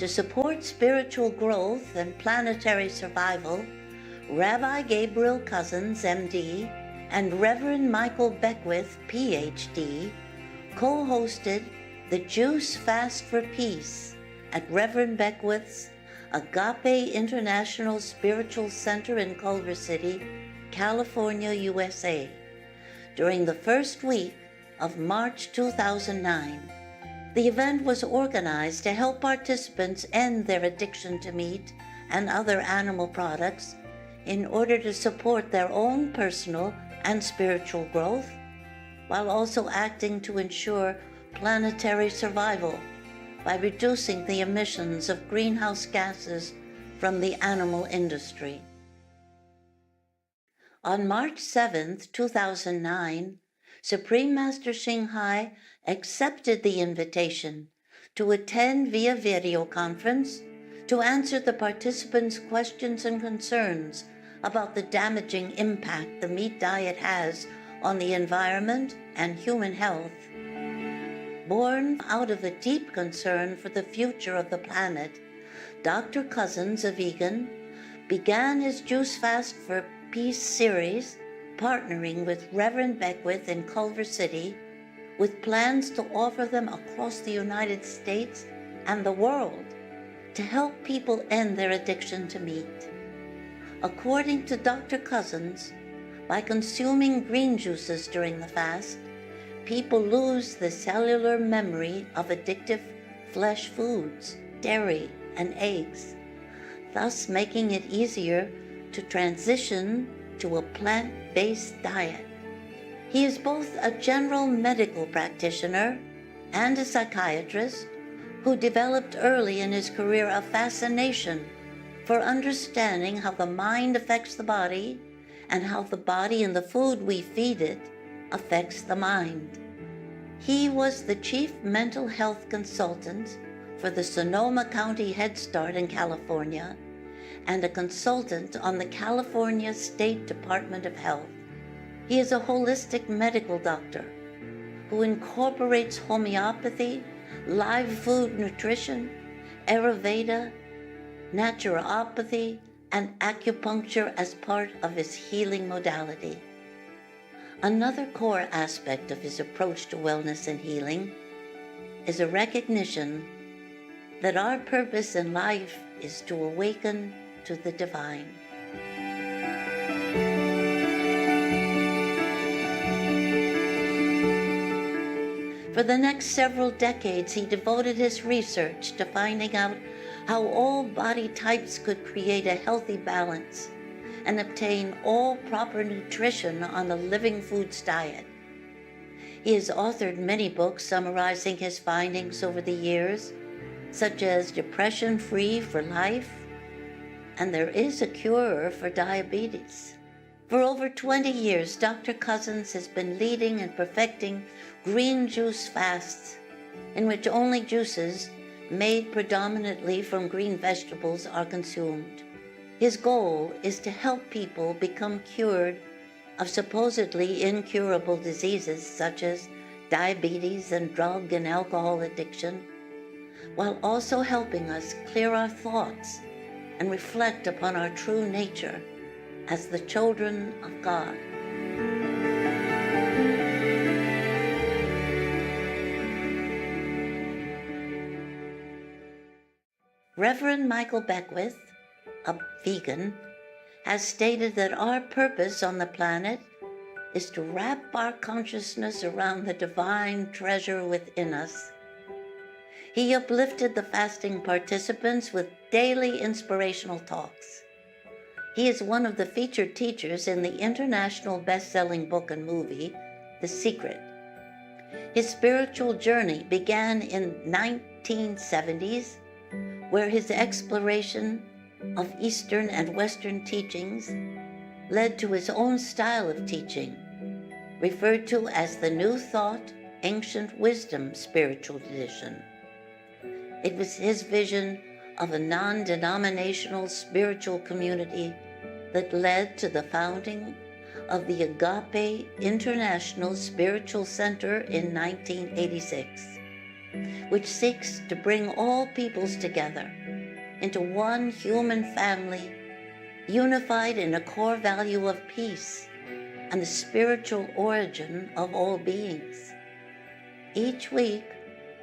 To support spiritual growth and planetary survival, Rabbi Gabriel Cousins, MD, and Reverend Michael Beckwith, PhD, co-hosted the Juice Fast for Peace at Reverend Beckwith's Agape International Spiritual Center in Culver City, California, USA, during the first week of March 2009. The event was organized to help participants end their addiction to meat and other animal products in order to support their own personal and spiritual growth, while also acting to ensure planetary survival by reducing the emissions of greenhouse gases from the animal industry. On March 7, 2009, Supreme Master Xinghai accepted the invitation to attend via video conference to answer the participants' questions and concerns about the damaging impact the meat diet has on the environment and human health. Born out of a deep concern for the future of the planet, Dr. Cousins, a vegan, began his Juice Fast for Peace series, partnering with Reverend Beckwith in Culver City, with plans to offer them across the United States and the world to help people end their addiction to meat. According to Dr. Cousins, by consuming green juices during the fast, people lose the cellular memory of addictive flesh foods, dairy, and eggs, thus making it easier to transition to a plant-based diet. He is both a general medical practitioner and a psychiatrist who developed early in his career a fascination for understanding how the mind affects the body and how the body and the food we feed it affects the mind. He was the chief mental health consultant for the Sonoma County Head Start in California and a consultant on the California State Department of Health. He is a holistic medical doctor who incorporates homeopathy, live food nutrition, Ayurveda, naturopathy, and acupuncture as part of his healing modality. Another core aspect of his approach to wellness and healing is a recognition that our purpose in life is to awaken to the divine. For the next several decades, he devoted his research to finding out how all body types could create a healthy balance and obtain all proper nutrition on a living foods diet. He has authored many books summarizing his findings over the years, such as Depression Free for Life and There is a Cure for Diabetes. For over 20 years, Dr. Cousins has been leading and perfecting green juice fasts, in which only juices made predominantly from green vegetables are consumed. His goal is to help people become cured of supposedly incurable diseases such as diabetes and drug and alcohol addiction, while also helping us clear our thoughts and reflect upon our true nature as the children of God. Reverend Michael Beckwith, a vegan, has stated that our purpose on the planet is to wrap our consciousness around the divine treasure within us. He uplifted the fasting participants with daily inspirational talks. He is one of the featured teachers in the international best-selling book and movie, The Secret. His spiritual journey began in 1970s, where his exploration of Eastern and Western teachings led to his own style of teaching, referred to as the New Thought, Ancient Wisdom spiritual tradition. It was his vision of a non-denominational spiritual community that led to the founding of the Agape International Spiritual Center in 1986, which seeks to bring all peoples together into one human family, unified in a core value of peace and the spiritual origin of all beings. Each week,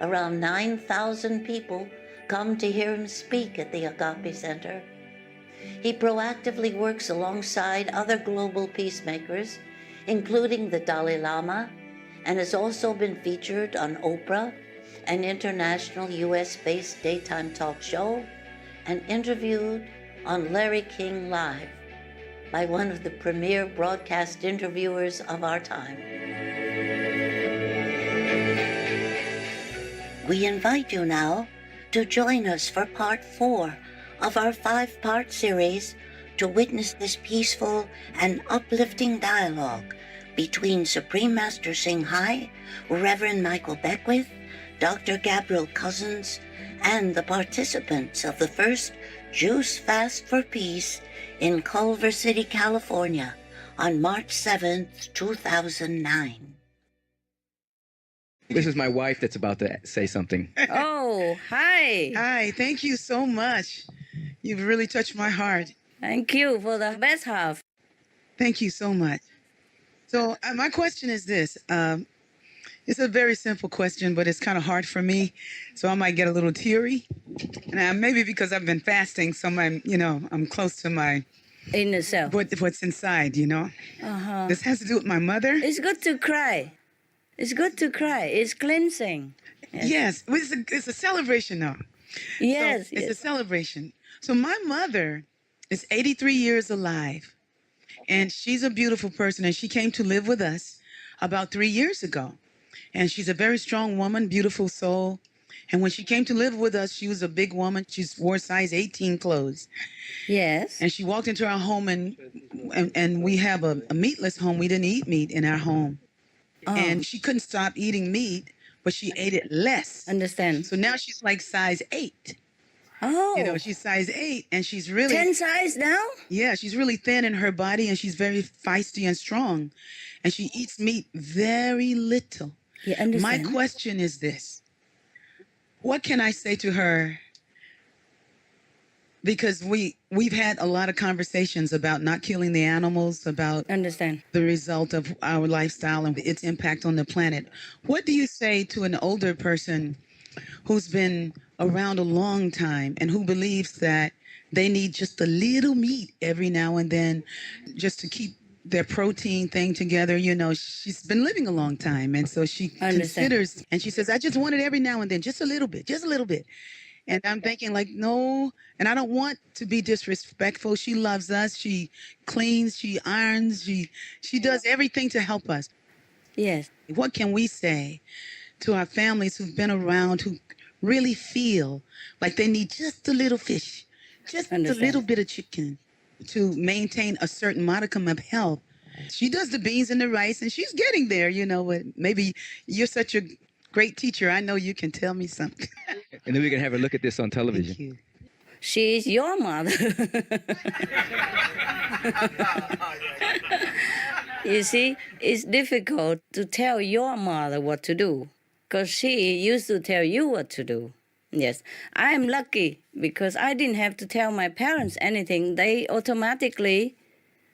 around 9,000 people come to hear him speak at the Agape Center. He proactively works alongside other global peacemakers, including the Dalai Lama, and has also been featured on Oprah, an international US-based daytime talk show, and interviewed on Larry King Live by one of the premier broadcast interviewers of our time. We invite you now to join us for part 4 of our 5-part series to witness this peaceful and uplifting dialogue between Supreme Master Sing Hai, Reverend Michael Beckwith, Dr. Gabriel Cousins, and the participants of the first Juice Fast for Peace in Culver City, California on March 7th, 2009. This is my wife that's about to say something. Oh, hi. Hi, thank you so much. You've really touched my heart. Thank you for the best half. Thank you so much. So my question is this. It's a very simple question, but it's kind of hard for me. So I might get a little teary. And maybe because I've been fasting, so I'm close to my In itself. what's inside, Uh-huh. This has to do with my mother. It's good to cry. It's good to cry. It's cleansing. Yes, it's a celebration, though. Yes. So it's a celebration. So my mother is 83 years alive, and she's a beautiful person, and she came to live with us about 3 years ago. And she's a very strong woman, beautiful soul. And when she came to live with us, she was a big woman. She wore size 18 clothes. Yes. And she walked into our home, and we have a meatless home. We didn't eat meat in our home. Oh. And she couldn't stop eating meat, but she ate it less. Understand. So now she's like size 8. Oh. She's size 8, and she's really 10 size now? Yeah, she's really thin in her body, and she's very feisty and strong. And she eats meat very little. You understand? My question is this. What can I say to her? Because we've had a lot of conversations about not killing the animals, about Understand. the result of our lifestyle and its impact on the planet. What do you say to an older person who's been around a long time and who believes that they need just a little meat every now and then just to keep their protein thing together? She's been living a long time, and so she considers, and she says, I just want it every now and then, just a little bit. And I'm thinking, like, no, and I don't want to be disrespectful. She loves us. She cleans, she irons, she does everything to help us. Yes. What can we say to our families who've been around, who really feel like they need just a little fish, just a little bit of chicken to maintain a certain modicum of health? She does the beans and the rice, and she's getting there, but maybe you're such a great teacher. I know you can tell me something. And then we can have a look at this on television. Thank you. She's your mother. You see, it's difficult to tell your mother what to do because she used to tell you what to do. Yes, I'm lucky because I didn't have to tell my parents anything. They automatically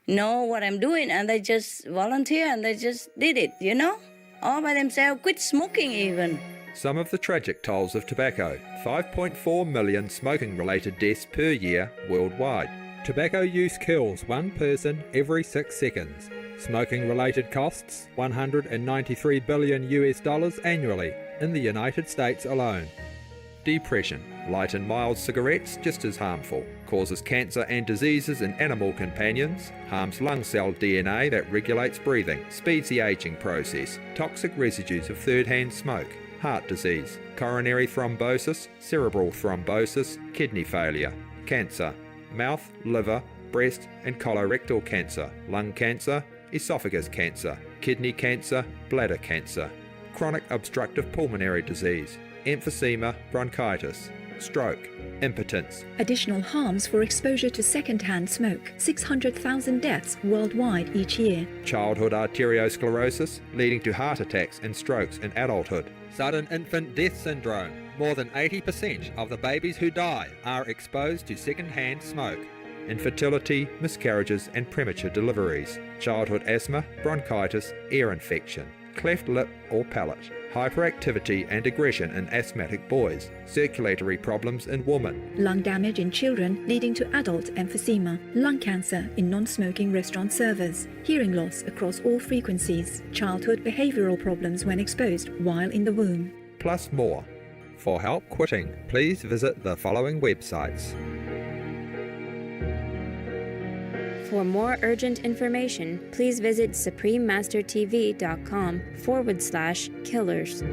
know what I'm doing, and they just volunteer and they just did it, all by themselves, quit smoking even. Some of the tragic tolls of tobacco: 5.4 million smoking-related deaths per year worldwide. Tobacco use kills one person every 6 seconds. Smoking-related costs $193 billion annually in the United States alone. Depression: light and mild cigarettes just as harmful. Causes cancer and diseases in animal companions. Harms lung cell DNA that regulates breathing. Speeds the aging process. Toxic residues of third-hand smoke. Heart disease. Coronary thrombosis. Cerebral thrombosis. Kidney failure. Cancer. Mouth, liver, breast and colorectal cancer. Lung cancer. Esophagus cancer. Kidney cancer. Bladder cancer. Chronic obstructive pulmonary disease. Emphysema, bronchitis, stroke, impotence. Additional harms for exposure to second-hand smoke. 600,000 deaths worldwide each year. Childhood arteriosclerosis, leading to heart attacks and strokes in adulthood. Sudden infant death syndrome. More than 80% of the babies who die are exposed to second-hand smoke. Infertility, miscarriages and premature deliveries. Childhood asthma, bronchitis, ear infection. Cleft lip or palate. Hyperactivity and aggression in asthmatic boys. Circulatory problems in women. Lung damage in children leading to adult emphysema, lung cancer in non-smoking restaurant servers, hearing loss across all frequencies, childhood behavioral problems when exposed while in the womb. Plus more. For help quitting, please visit the following websites. For more urgent information, please visit suprememastertv.com/killers.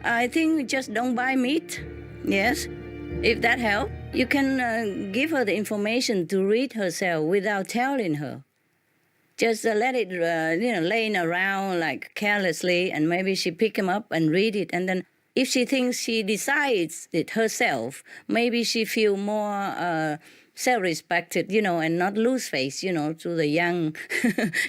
I think just don't buy meat. Yes. If that helps, you can give her the information to read herself without telling her. Just let it, laying around like carelessly, and maybe she pick him up and read it. And then if she thinks she decides it herself, maybe she feel more self-respected, and not lose face, to the young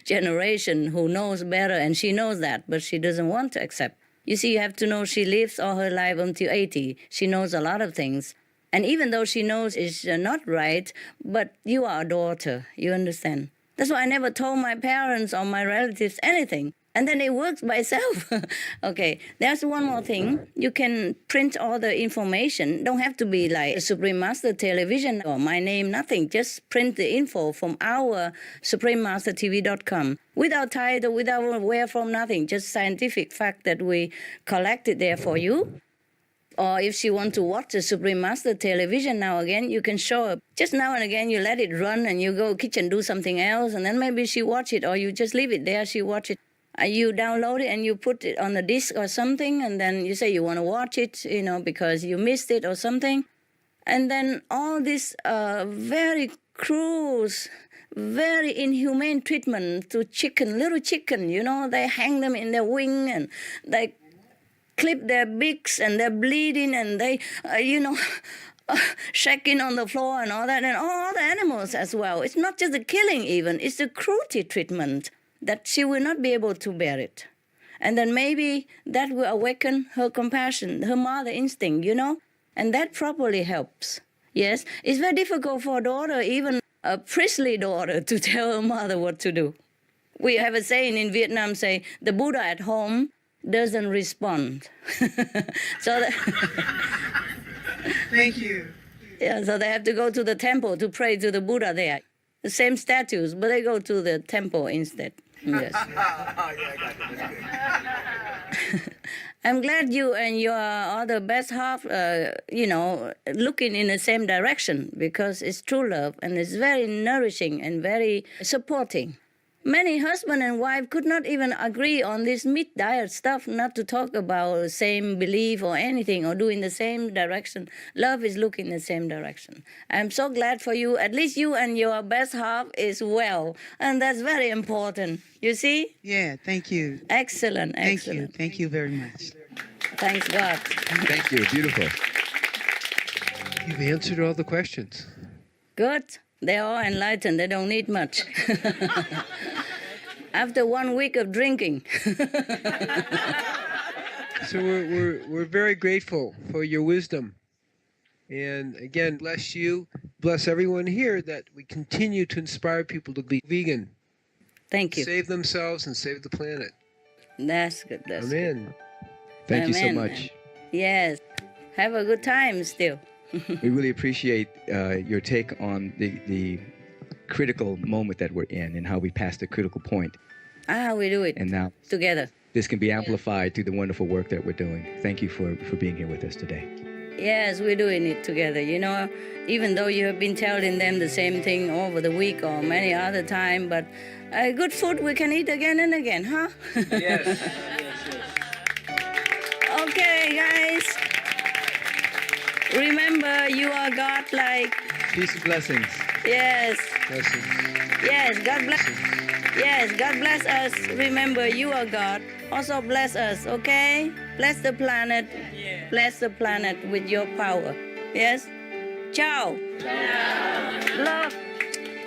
generation who knows better, and she knows that, but she doesn't want to accept. You see, you have to know she lives all her life until 80. She knows a lot of things. And even though she knows it's not right, but you are a daughter, you understand? That's why I never told my parents or my relatives anything. And then it works by itself. Okay, there's one more thing. You can print all the information. Don't have to be like Supreme Master Television or my name, nothing. Just print the info from our suprememastertv.com. Without title, without where from, nothing. Just scientific fact that we collected there for you. Or if she wants to watch the Supreme Master Television now again, you can show her. Just now and again, you let it run and you go kitchen, do something else, and then maybe she watch it, or you just leave it there, she watch it. You download it and you put it on a disc or something, and then you say you want to watch it, because you missed it or something. And then all this very cruel, very inhumane treatment to little chicken, they hang them in their wing and they clip their beaks and they're bleeding and they, shaking on the floor and all that, and all the animals as well. It's not just the killing even, it's the cruelty treatment that she will not be able to bear it. And then maybe that will awaken her compassion, her mother instinct, and that probably helps. Yes, it's very difficult for a daughter, even a priestly daughter, to tell her mother what to do. We have a saying in Vietnam, say, the Buddha at home doesn't respond. Thank you. Yeah, so they have to go to the temple to pray to the Buddha there. The same statues, but they go to the temple instead. Yes. I'm glad you and your other best half, looking in the same direction, because it's true love and it's very nourishing and very supporting. Many husband and wife could not even agree on this meat diet stuff, not to talk about the same belief or anything, or do in the same direction. Love is looking in the same direction. I'm so glad for you. At least you and your best half is well, and that's very important. You see? Yeah, thank you. Excellent, Thank you. excellent. Thank you very much. Thanks God. Thank you. Beautiful. You've answered all the questions. Good. They're all enlightened. They don't need much. After 1 week of drinking. So we're very grateful for your wisdom. And again, bless you, bless everyone here, that we continue to inspire people to be vegan. Thank you. Save themselves and save the planet. That's good. That's good. Amen. Thank you so Amen. much. Yes. Have a good time still. We really appreciate your take on the critical moment that we're in and how we passed the critical point. We do it And now together. this can be amplified through the wonderful work that we're doing. Thank you for being here with us today. Yes, we're doing it together. Even though you have been telling them the same thing over the week or many other time, but good food we can eat again and again, huh? Yes. Okay, guys. Remember, you are God-like. Peace and blessings. Yes. Blessings. Yes, God bless. Yes, God bless us. Remember, you are God. Also bless us, okay? Bless the planet. Bless the planet with your power. Yes? Ciao. Ciao. Love.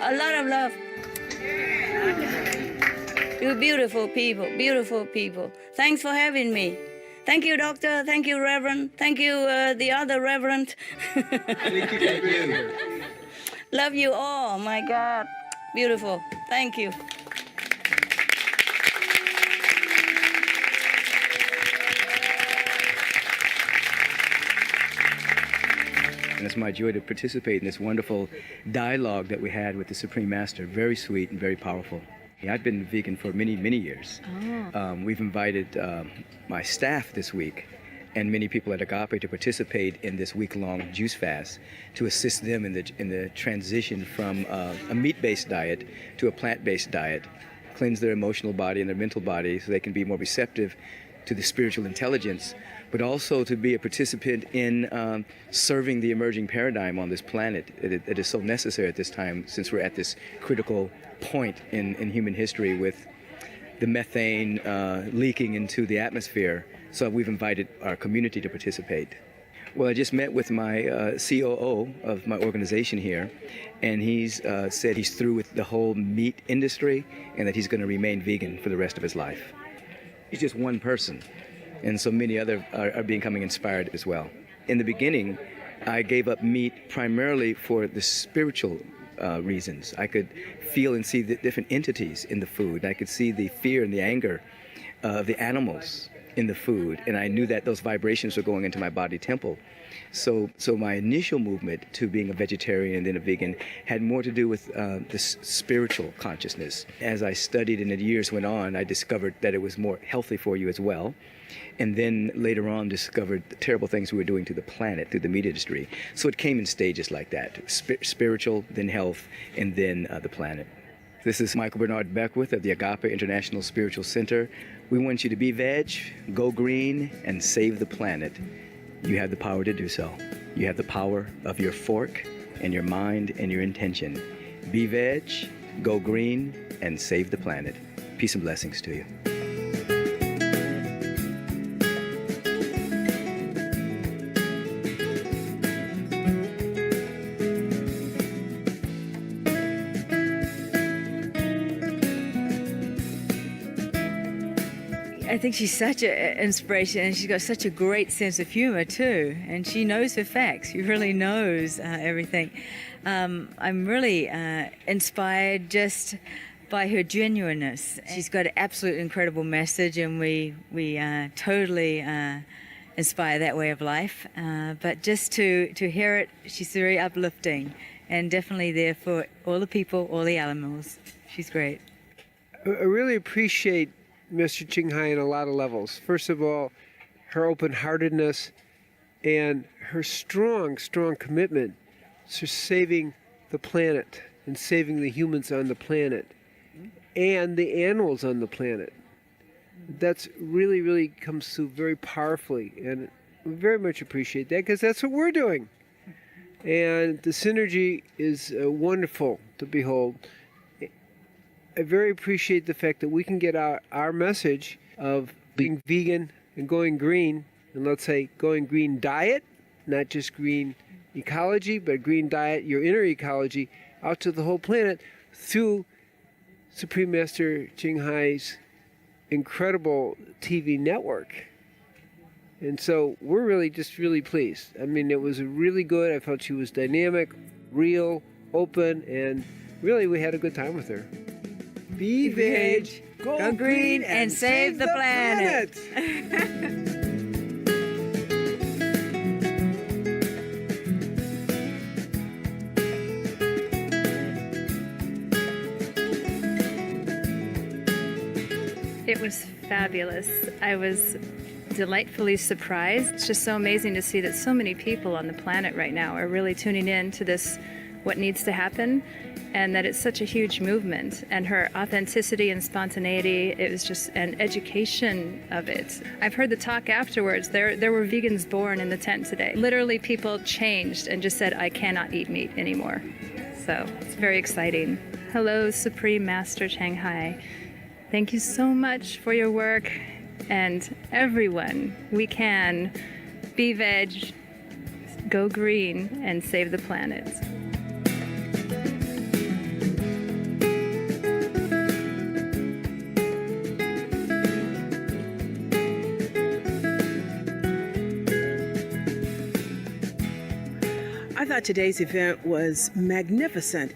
A lot of love. You beautiful people, beautiful people. Thanks for having me. Thank you, Doctor. Thank you, Reverend. Thank you, the other Reverend. Thank you. Love you all. My God. Beautiful. Thank you. And it's my joy to participate in this wonderful dialogue that we had with the Supreme Master. Very sweet and very powerful. I've been vegan for many, many years. We've invited my staff this week and many people at Agape to participate in this week-long juice fast to assist them in the transition from a meat-based diet to a plant-based diet, cleanse their emotional body and their mental body so they can be more receptive to the spiritual intelligence, but also to be a participant in serving the emerging paradigm on this planet. It is so necessary at this time, since we're at this critical point in human history with the methane leaking into the atmosphere. So we've invited our community to participate. Well, I just met with my COO of my organization here, and he's said he's through with the whole meat industry and that he's going to remain vegan for the rest of his life. He's just one person, and so many other are becoming inspired as well. In the beginning, I gave up meat primarily for the spiritual reasons. I could feel and see the different entities in the food. I could see the fear and the anger of the animals in the food, and I knew that those vibrations were going into my body temple. So my initial movement to being a vegetarian and then a vegan had more to do with this spiritual consciousness. As I studied and the years went on, I discovered that it was more healthy for you as well. And then later on discovered the terrible things we were doing to the planet through the meat industry. So it came in stages like that, spiritual, then health, and then the planet. This is Michael Bernard Beckwith of the Agape International Spiritual Center. We want you to be veg, go green, and save the planet. You have the power to do so. You have the power of your fork and your mind and your intention. Be veg, go green, and save the planet. Peace and blessings to you. I think she's such an inspiration, and she's got such a great sense of humor too, and she knows her facts. She really knows everything. I'm really inspired just by her genuineness. She's got an absolute incredible message, and we totally inspire that way of life. But just to hear it, she's very uplifting, and definitely there for all the people, all the animals. She's great. I really appreciate Mr. Ching Hai on a lot of levels. First of all, her open-heartedness and her strong commitment to saving the planet and saving the humans on the planet and the animals on the planet. That's really comes through very powerfully, and we very much appreciate that because that's what we're doing. And the synergy is wonderful to behold. I very appreciate the fact that we can get our message of being vegan and going green, and let's say going green diet, not just green ecology, but green diet, your inner ecology, out to the whole planet through Supreme Master Ching Hai's incredible TV network. And so we're really pleased. I mean, it was really good. I felt she was dynamic, real, open, and really we had a good time with her. Be veg, go green, and save the planet. It was fabulous. I was delightfully surprised. It's just so amazing to see that so many people on the planet right now are really tuning in to this, what needs to happen, and that it's such a huge movement. And her authenticity and spontaneity, it was just an education of it. I've heard the talk afterwards. There were vegans born in the tent today. Literally, people changed and just said, I cannot eat meat anymore. So it's very exciting. Hello, Supreme Master Ching Hai. Thank you so much for your work. And everyone, we can be veg, go green, and save the planet. I thought today's event was magnificent.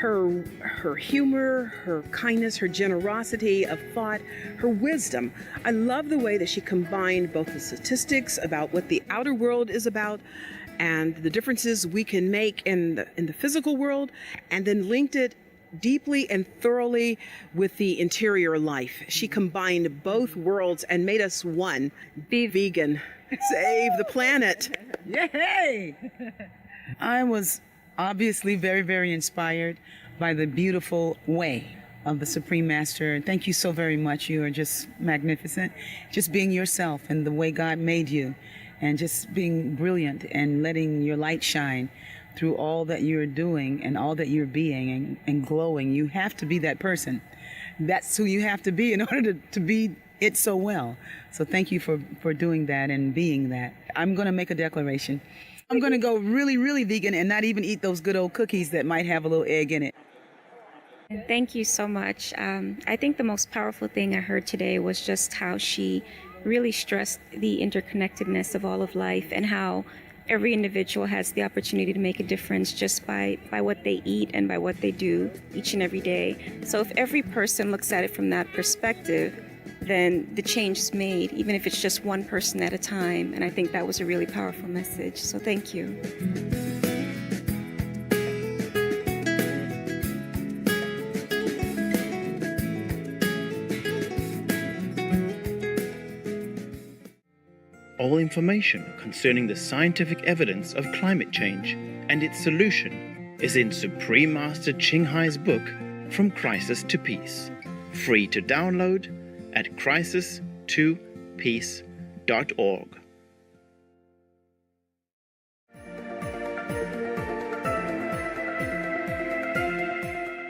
Her humor, her kindness, her generosity of thought, her wisdom. I love the way that she combined both the statistics about what the outer world is about and the differences we can make in the physical world, and then linked it deeply and thoroughly with the interior life. She combined both worlds and made us one. Be vegan. Save the planet. Yay! I was obviously very, very inspired by the beautiful way of the Supreme Master. Thank you so very much. You are just magnificent. Just being yourself and the way God made you, and just being brilliant and letting your light shine through all that you're doing and all that you're being and glowing. You have to be that person. That's who you have to be in order to be it so well. So thank you for doing that and being that. I'm going to make a declaration. I'm going to go really, really vegan and not even eat those good old cookies that might have a little egg in it. Thank you so much. I think the most powerful thing I heard today was just how she really stressed the interconnectedness of all of life and how every individual has the opportunity to make a difference just by what they eat and by what they do each and every day. So if every person looks at it from that perspective, then the change is made, even if it's just one person at a time. And I think that was a really powerful message. So thank you. All information concerning the scientific evidence of climate change and its solution is in Supreme Master Ching Hai's book, From Crisis to Peace, free to download at crisis2peace.org.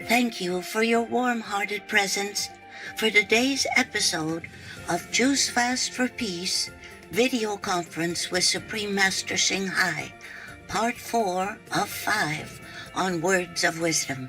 Thank you for your warm-hearted presence for today's episode of Juice Fast for Peace video conference with Supreme Master Ching Hai, Part 4 of 5 on Words of Wisdom.